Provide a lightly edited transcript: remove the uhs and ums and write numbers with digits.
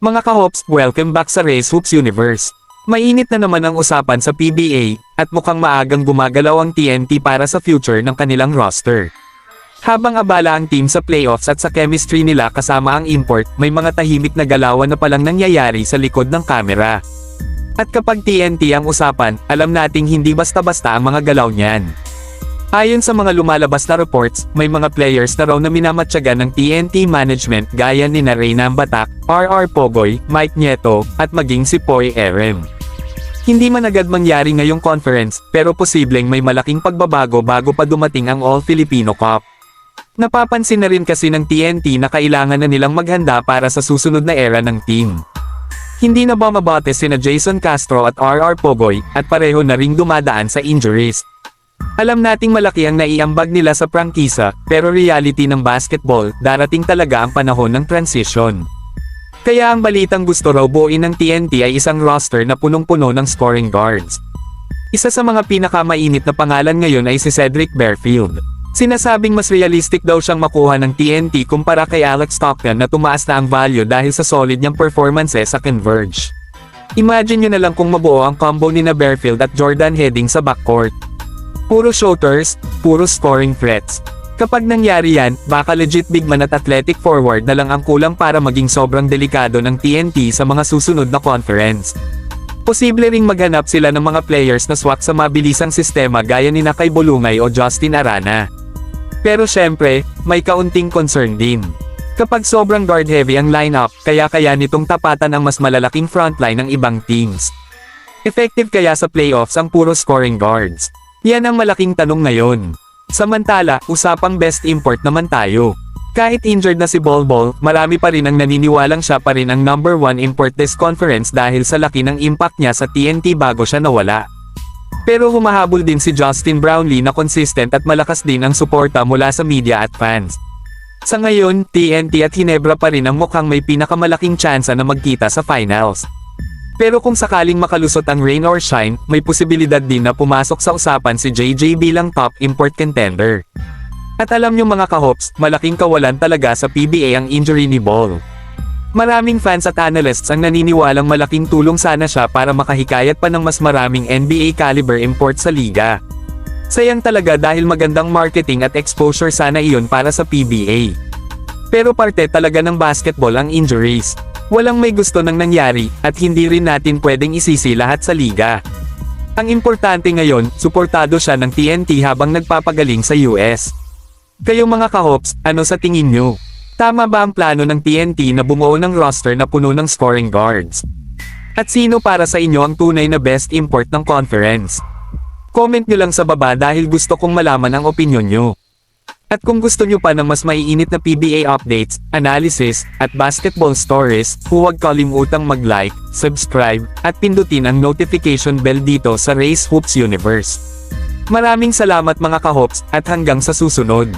Mga kahops, welcome back sa Race Hoops Universe. Mainit na naman ang usapan sa PBA, at mukhang maagang gumagalaw ang TNT para sa future ng kanilang roster. Habang abala ang team sa playoffs at sa chemistry nila kasama ang import, may mga tahimik na galawan na palang nangyayari sa likod ng kamera. At kapag TNT ang usapan, alam nating hindi basta-basta ang mga galaw niyan. Ayon sa mga lumalabas na reports, may mga players na raw na minamatyagan ng TNT management gaya ni Reyna Batak, RR Pogoy, Mike Nieto, at maging si Poy Erem. Hindi man agad mangyari ngayong conference, pero posibleng may malaking pagbabago bago pa dumating ang All-Filipino Cup. Napapansin na rin kasi ng TNT na kailangan na nilang maghanda para sa susunod na era ng team. Hindi na bumabate sina Jason Castro at RR Pogoy, at pareho na ring dumadaan sa injuries. Alam nating malaki ang naiambag nila sa prangkisa, pero reality ng basketball, darating talaga ang panahon ng transition. Kaya ang balitang gusto raw buuin ng TNT ay isang roster na punong-puno ng scoring guards. Isa sa mga pinakamainit na pangalan ngayon ay si Cedric Barefield. Sinasabing mas realistic daw siyang makuha ng TNT kumpara kay Alex Stockton na tumaas na ang value dahil sa solid niyang performances sa Converge. Imagine nyo na lang kung mabuo ang combo ni na Barefield at Jordan Heading sa backcourt. Puro shooters, puro scoring threats. Kapag nangyari yan, baka legit big man at athletic forward na lang ang kulang para maging sobrang delikado ng TNT sa mga susunod na conference. Posible ring maghanap sila ng mga players na swak sa mabilisang sistema gaya ni Kay Bulungay o Justin Arana. Pero syempre, may kaunting concern din. Kapag sobrang guard heavy ang lineup, kaya nitong tapatan ang mas malalaking frontline ng ibang teams. Effective kaya sa playoffs ang puro scoring guards? Yan ang malaking tanong ngayon. Samantala, usapang best import naman tayo. Kahit injured na si Bol Bol, marami pa rin ang naniniwalang siya pa rin ang number 1 import this conference dahil sa laki ng impact niya sa TNT bago siya nawala. Pero humahabol din si Justin Brownlee na consistent at malakas din ang suporta mula sa media at fans. Sa ngayon, TNT at Ginebra pa rin ang mukhang may pinakamalaking tsansa na magkita sa finals. Pero kung sakaling makalusot ang rain or shine, may posibilidad din na pumasok sa usapan si JJ bilang top import contender. At alam nyo mga kahops, malaking kawalan talaga sa PBA ang injury ni Bol. Maraming fans at analysts ang naniniwalang malaking tulong sana siya para makahikayat pa ng mas maraming NBA caliber import sa liga. Sayang talaga dahil magandang marketing at exposure sana iyon para sa PBA. Pero parte talaga ng basketball ang injuries. Walang may gusto nang nangyari, at hindi rin natin pwedeng isisi lahat sa liga. Ang importante ngayon, suportado siya ng TNT habang nagpapagaling sa US. Kayo mga kahops, ano sa tingin nyo? Tama ba ang plano ng TNT na bumuo ng roster na puno ng scoring guards? At sino para sa inyo ang tunay na best import ng conference? Comment nyo lang sa baba dahil gusto kong malaman ang opinyon nyo. At kung gusto nyo pa ng mas maiinit na PBA updates, analysis, at basketball stories, huwag kalimutang mag-like, subscribe, at pindutin ang notification bell dito sa Race Hoops Universe. Maraming salamat mga kahops, at hanggang sa susunod.